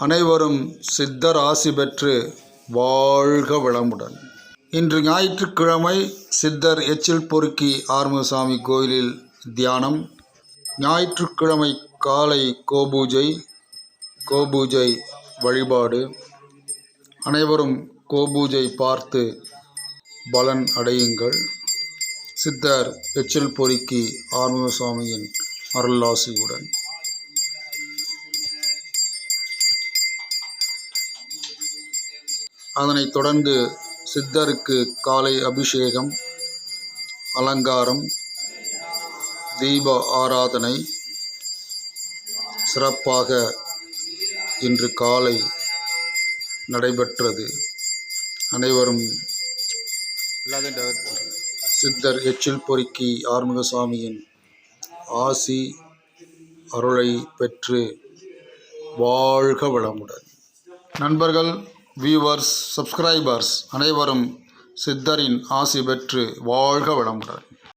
அனைவரும் சித்தர் ஆசி பெற்று வாழ்க வளமுடன். இன்று ஞாயிற்றுக்கிழமை சித்தர் எச்சில் பொறுக்கி ஆறுமுகசாமி கோயிலில் தியானம். ஞாயிற்றுக்கிழமை காலை கோபூஜை வழிபாடு. அனைவரும் கோபூஜை பார்த்து பலன் அடையுங்கள். சித்தர் எச்சில் பொறுக்கி ஆறுமுகசாமியின் அருளாசியுடன். அதனைத் தொடர்ந்து சித்தருக்கு காலை அபிஷேகம், அலங்காரம், தீப ஆராதனை சிறப்பாக இன்று காலை நடைபெற்றது. அனைவரும் சித்தர் எச்சில் பொறுக்கி ஆறுமுகசாமியின் ஆசி அருளை பெற்று வாழ்க வளமுடன். நண்பர்கள், வியூவர்ஸ், சப்ஸ்கிரைபர்ஸ் அனைவரும் சித்தரின் ஆசி பெற்று வாழ்க வளமுடன்.